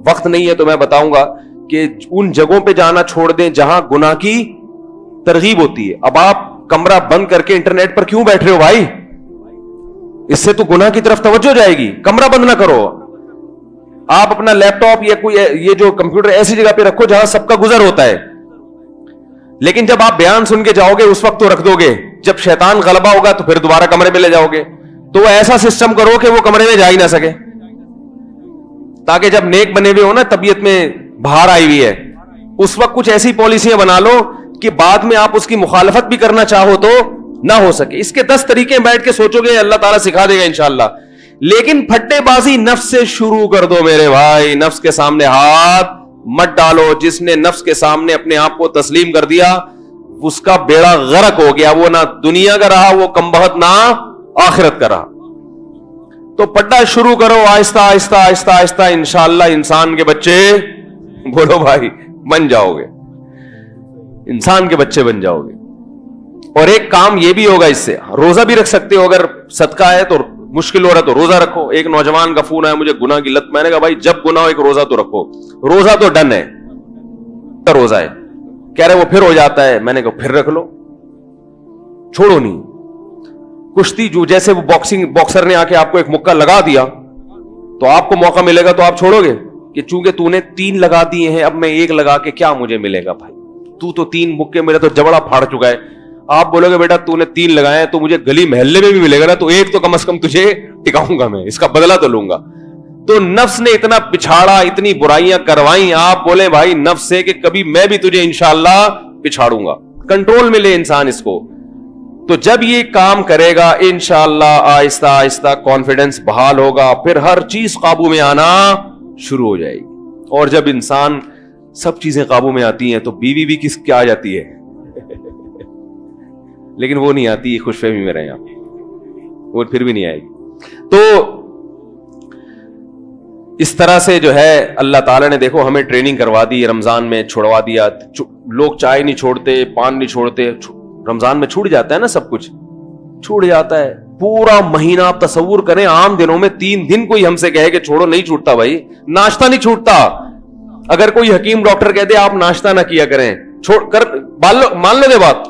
S2: वक्त नहीं है तो मैं बताऊंगा, कि उन जगहों पे जाना छोड़ दें जहां गुनाह की तरगीब होती है। अब आप कमरा बंद करके इंटरनेट पर क्यों बैठ रहे हो भाई? इससे तो गुनाह की तरफ तवज्जो जाएगी। कमरा बंद ना करो, आप अपना लैपटॉप या कोई ये जो कंप्यूटर ऐसी जगह पे रखो जहां सबका गुजर होता है। लेकिन जब आप बयान सुन के जाओगे उस वक्त तो रख दोगे, जब शैतान गलबा होगा तो फिर दोबारा कमरे में ले जाओगे। तो ऐसा सिस्टम करो कि वो कमरे में जा ही ना सके, ताकि जब नेक बने हुए हो ना, तबीयत में बाहर आई हुई है, उस वक्त कुछ ऐसी पॉलिसियां बना लो कि बाद में आप उसकी मुखालफत भी करना चाहो तो ना हो सके। इसके 10 तरीके बैठ के सोचोगे, अल्लाह ताला सिखा देगा इंशाअल्लाह। लेकिन फट्टेबाजी नफ्स से शुरू कर दो मेरे भाई। नफ्स के सामने हाथ मत डालो। जिसने नफ्स के सामने अपने आप को तस्लीम कर दिया, उसका बेड़ा गर्क हो गया। वो ना दुनिया का रहा, वो कमबख्त ना आखिरत का रहा। तो पढ़ना शुरू करो आहिस्ता आहिस्ता आहिस्ता आहिस्ता, इंशाअल्लाह इंसान के बच्चे, बोलो भाई, बन जाओगे, इंसान के बच्चे बन जाओगे। और एक काम ये भी होगा इससे, रोजा भी रख सकते हो। अगर सदका है तो मुश्किल हो रहा तो रोजा रखो। एक नौजवान का फोन आया, मुझे गुनाह की लत। मैंने कहा भाई जब गुनाह हो एक रोजा तो रखो। रोजा तो डन है, रोजा है। कह रहे वो फिर हो जाता है। मैंने कहा फिर रख लो, छोड़ो नहीं। कुश्ती जो जैसे वो बॉक्सर ने आके आपको एक मुक्का लगा दिया तो आपको मौका मिलेगा तो आप छोड़ोगे कि चूंकि तूने 3 लगा दिए हैं अब मैं 1 लगा के क्या मुझे मिलेगा भाई, तू तो 3 मुक्के मेरा तो जबड़ा फाड़ चुका है। आप बोलोगे बेटा तूने 3 लगाए तो मुझे गली मोहल्ले में भी मिलेगा ना, तो 1 तो कम से कम तुझे टिकाऊंगा, मैं इसका बदला तो लूंगा। तो नफ्स ने इतना पिछाड़ा, इतनी बुराइयां करवाई, आप बोले भाई नफ्स से कि कभी मैं भी तुझे इंशाअल्लाह पिछाड़ूंगा। कंट्रोल में ले इंसान इसको। तो जब ये काम करेगा इंशाअल्लाह आहिस्ता आहिस्ता कॉन्फिडेंस बहाल होगा, फिर हर चीज काबू में आना शुरू हो जाएगी। और जब इंसान सब चीजें काबू में आती हैं तो बीवी भी क्या आ जाती है लेकिन वो नहीं आती, खुशफहमी में रहे आप, वो फिर भी नहीं आएगी। तो इस तरह से जो है अल्लाह ताला ने देखो हमें ट्रेनिंग करवा दी, रमजान में छुड़वा दिया। लोग चाय नहीं छोड़ते, पान नहीं छोड़ते, रमजान में छूट जाता है ना, सब कुछ छूट जाता है। पूरा महीना आप तसव्वुर करें, आम दिनों में 3 दिन कोई हमसे कहे कि छोड़ो, नहीं छूटता भाई, नाश्ता नहीं छूटता। अगर कोई हकीम डॉक्टर कहते आप नाश्ता ना किया करें, छोड़ कर मान लो दे बात,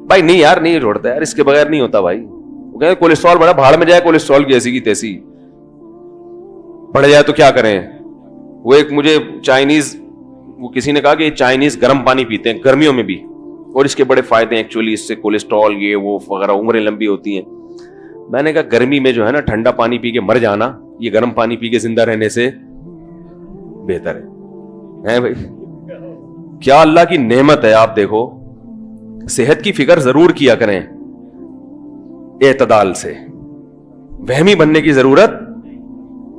S2: भाई नहीं यार नहीं छोड़ता यार, इसके बगैर नहीं होता भाई। वो कहते कोलेस्ट्रॉल बड़ा भाड़ में जाए, कोलेस्ट्रॉल की ऐसी की तैसी बढ़ जाए तो क्या करें। वो एक मुझे चाइनीज, वो किसी ने कहा कि चाइनीज गर्म पानी पीते हैं गर्मियों में भी, और इसके बड़े फायदे हैं एक्चुअली, इससे कोलेस्ट्रॉल ये वो वगैरह, उम्रें लंबी होती हैं। मैंने कहा गर्मी में जो है ना ठंडा पानी पी के मर जाना, ये गर्म पानी पी के जिंदा रहने से बेहतर है भाई। क्या अल्लाह की नेमत है। आप देखो सेहत की फिक्र जरूर किया करें एतदाल से, वहमी बनने की जरूरत,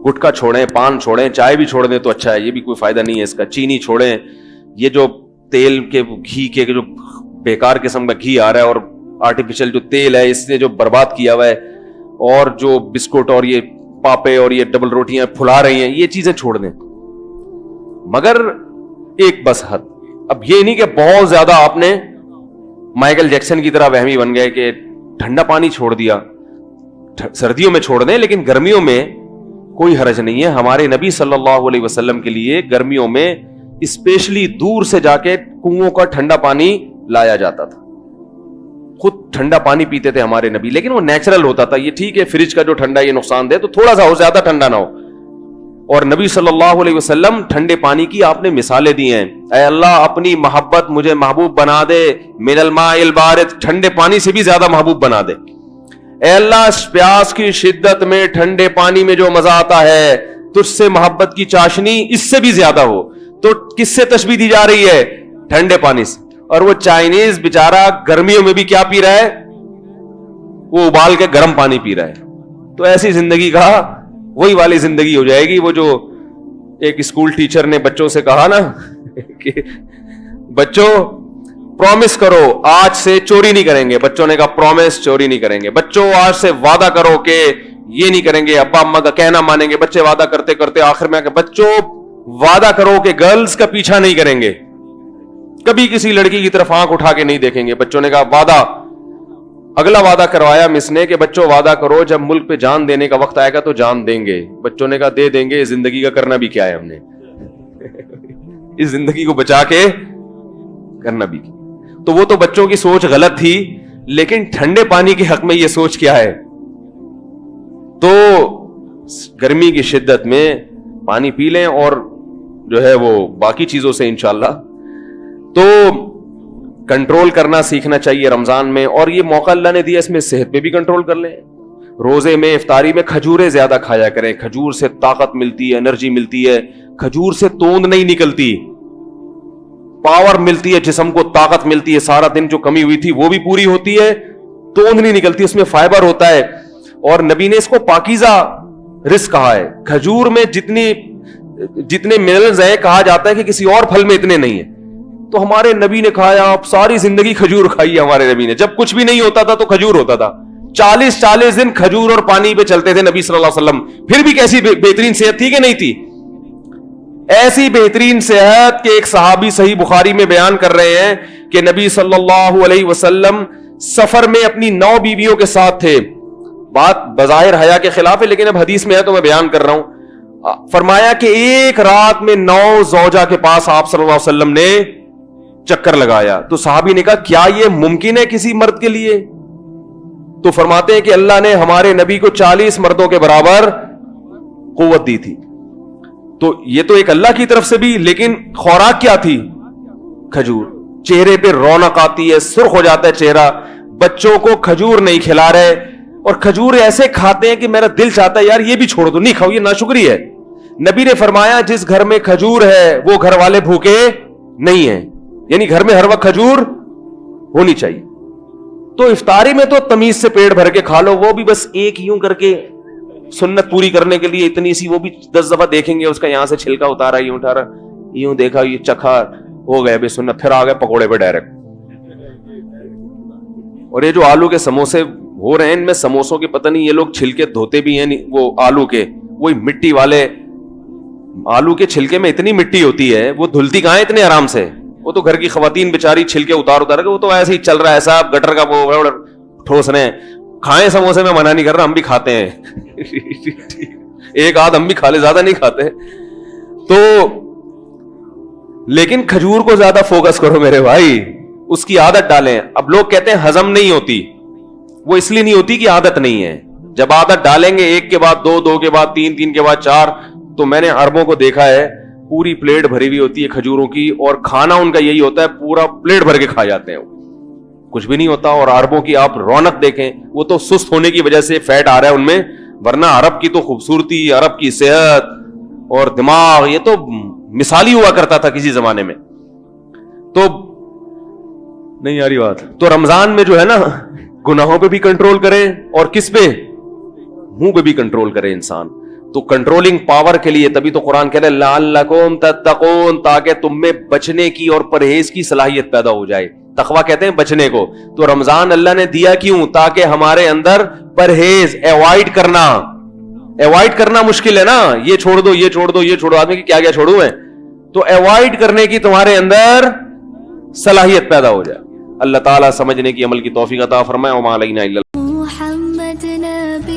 S2: गुटखा छोड़ें, पान छोड़ें, चाय भी छोड़ दें तो अच्छा है, ये भी कोई फायदा नहीं है इसका। चीनी छोड़ें, ये जो तेल के घी के जो बेकार किस्म का घी आ रहा है और आर्टिफिशियल जो तेल है इसने जो बर्बाद किया हुआ है, और जो बिस्कुट और ये पापे और ये डबल रोटियां फुला रही हैं, ये चीजें छोड़ दें, मगर एक बस हद। अब ये नहीं कि बहुत ज्यादा आपने माइकल जैक्सन की तरह वहमी बन गए कि ठंडा पानी छोड़ दिया। सर्दियों में छोड़ दें, लेकिन गर्मियों में कोई हरज नहीं है। हमारे नबी सल्लल्लाहु अलैहि वसल्लम के लिए गर्मियों में स्पेशली दूर से जाके कुओं का ठंडा पानी लाया जाता था, खुद ठंडा पानी पीते थे हमारे नबी, लेकिन वो नेचुरल होता था। ये ठीक है फ्रिज का जो ठंडा ये नुकसानदेह, तो थोड़ा सा हो, ज्यादा ठंडा ना हो। और नबी सल्लल्लाहु अलैहि वसल्लम ठंडे पानी की आपने मिसालें दी हैं। ऐ अल्लाह अपनी मोहब्बत मुझे महबूब बना दे, मिनल माइल बारिद, ठंडे पानी से भी ज्यादा महबूब बना दे। ऐ अल्लाह प्यास की शिद्दत में ठंडे पानी में जो मजा आता है, तुझसे मोहब्बत की चाशनी इससे भी ज्यादा हो। तो किससे तशबीह दी जा रही है? ठंडे पानी से। और वो चाइनीज बेचारा गर्मियों में भी क्या पी रहा है? वो उबाल के गर्म पानी पी रहा है। तो ऐसी जिंदगी का वही वाली जिंदगी हो जाएगी। वो जो एक स्कूल टीचर ने बच्चों से कहा ना कि बच्चों प्रॉमिस करो आज से चोरी नहीं करेंगे। बच्चों ने कहा प्रॉमिस चोरी नहीं करेंगे। बच्चों आज से वादा करो कि ये नहीं करेंगे, अब्बा अम्मा का कहना मानेंगे। बच्चे वादा करते करते आखिर में बच्चों वादा करो कि गर्ल्स का पीछा नहीं करेंगे, कभी किसी लड़की की तरफ आंख उठा के नहीं देखेंगे। बच्चों ने कहा वादा। अगला वादा करवाया मिस ने कि बच्चों वादा करो जब मुल्क पे जान देने का वक्त आएगा तो जान देंगे। बच्चों ने कहा दे देंगे, जिंदगी का करना भी क्या है हमने इस जिंदगी को बचा के करना भी। तो वो तो बच्चों की सोच गलत थी, लेकिन ठंडे पानी के हक में ये सोच क्या है? तो गर्मी की शिद्दत में पानी पी लें और जो है वो बाकी चीजों से इंशाल्लाह तो कंट्रोल करना सीखना चाहिए रमजान में। और ये मौका अल्लाह ने दिया, इसमें सेहत पे भी कंट्रोल कर लें। रोजे में इफ्तारी में खजूरें ज्यादा खाया करें। खजूर से ताकत मिलती है, एनर्जी मिलती है। खजूर से तोंद नहीं निकलती, पावर मिलती है, जिस्म को ताकत मिलती है। सारा दिन जो कमी हुई थी वो भी पूरी होती है, तोंद नहीं निकलती, उसमें फाइबर होता है। और नबी ने इसको पाकीज़ा रिस्क कहा है। खजूर में जितने मिनरल्स हैं, कहा जाता है कि किसी और फल में इतने नहीं है। तो हमारे नबी ने खाया, आप सारी जिंदगी खजूर खाई है हमारे नबी ने। जब कुछ भी नहीं होता था तो खजूर होता था। 40 दिन खजूर और पानी पे चलते थे नबी सल्लल्लाहु अलैहि वसल्लम। फिर भी कैसी बेहतरीन सेहत थी कि नहीं थी? ऐसी बेहतरीन सेहत के एक सहाबी सही बुखारी में बयान कर रहे हैं कि नबी सल्लल्लाहु अलैहि वसल्लम सफर में अपनी 9 बीवियों के साथ थे। बात बज़ाहिर हया के खिलाफ है, लेकिन अब हदीस में है तो मैं बयान कर रहा हूं। फरमाया कि एक रात में 9 ज़ौजा के पास आप सल्लल्लाहु अलैहि वसल्लम ने चक्कर लगाया। तो साहबी ने कहा क्या यह मुमकिन है किसी मर्द के लिए? تو فرماتے ہیں کہ اللہ نے ہمارے نبی کو 40 مردوں کے برابر قوت دی تھی. تو یہ تو ایک اللہ کی طرف سے بھی, لیکن خوراک کیا تھی؟ کھجور. چہرے پہ رونق آتی ہے, سرخ ہو جاتا ہے چہرہ. بچوں کو کھجور نہیں کھلا رہے, اور کھجور ایسے کھاتے ہیں کہ میرا دل چاہتا ہے یار یہ بھی چھوڑ دو, نہیں کھاؤ, یہ ناشکری ہے. نبی نے فرمایا جس گھر میں کھجور ہے وہ گھر والے بھوکے نہیں ہیں, یعنی گھر میں ہر وقت کھجور ہونی چاہیے. تو افطاری میں تو تمیز سے پیٹ بھر کے کھا لو, وہ بھی بس ایک یوں کر کے سنت پوری کرنے کے لیے اتنی سی, وہ بھی 10 دفعہ دیکھیں گے اس کا یہاں سے چھلکا اتارا, یوں اٹھا رہا, یوں دیکھا, یہ چکھا, ہو گئے بے سنت, پھر آ گئے پکوڑے پہ ڈائریکٹ. اور یہ جو آلو کے سموسے ہو رہے ہیں, ان میں سموسوں کے پتہ نہیں یہ لوگ چھلکے دھوتے بھی ہیں وہ آلو کے, وہی مٹی والے. آلو کے چھلکے میں اتنی مٹی ہوتی ہے, وہ دھلتی کہاں ہے اتنے آرام سے. وہ تو گھر کی خواتین بیچاری چھلکے اتار کے, وہ تو ایسے ہی چل رہا ہے ایسا, گٹر کا وہ ٹھوس رہے ہیں. کھائیں سموسے, میں منع نہیں کر رہا, ہم بھی کھاتے ہیں, ایک آدھ ہم بھی کھا لے, زیادہ نہیں کھاتے. تو لیکن کھجور کو زیادہ فوکس کرو میرے بھائی, اس کی عادت ڈالیں. اب لوگ کہتے ہیں ہضم نہیں ہوتی, وہ اس لیے نہیں ہوتی کہ عادت نہیں ہے. جب عادت ڈالیں گے, ایک کے بعد دو, دو کے بعد تین, تین کے بعد چار, تو میں نے عربوں کو دیکھا ہے پوری پلیٹ بھری ہوئی ہوتی ہے کھجوروں کی, اور کھانا ان کا یہی ہوتا ہے پورا پلیٹ بھر کے کھا جاتے ہیں, کچھ بھی نہیں ہوتا. اور عربوں کی آپ رونق دیکھیں, وہ تو سست ہونے کی وجہ سے فیٹ آ رہا ہے ان میں, ورنہ عرب کی تو خوبصورتی, عرب کی صحت اور دماغ, یہ تو مثالی ہوا کرتا تھا کسی زمانے میں. تو نہیں آ رہی بات. تو رمضان میں جو ہے نا, گناہوں پہ بھی کنٹرول کرے, اور کس پہ؟ منہ پہ بھی کنٹرول کرے انسان. تو کنٹرولنگ پاور کے لیے تبھی تو قرآن کہہ رہے لعلکم تتقون, تاکہ تم میں بچنے کی اور پرہیز کی صلاحیت پیدا ہو جائے. تقویٰ کہتے ہیں بچنے کو. تو رمضان اللہ نے دیا کیوں؟ تاکہ ہمارے اندر پرہیز, ایوائڈ کرنا مشکل ہے نا, یہ چھوڑ دو, یہ چھوڑ دو, یہ چھوڑو, آدمی کی کیا کیا چھوڑوں میں, تو ایوائڈ کرنے کی تمہارے اندر صلاحیت پیدا ہو جائے. اللہ تعالیٰ سمجھنے کی, عمل کی توفیق عطا فرمائے. وما علینا الا
S1: محمد نبی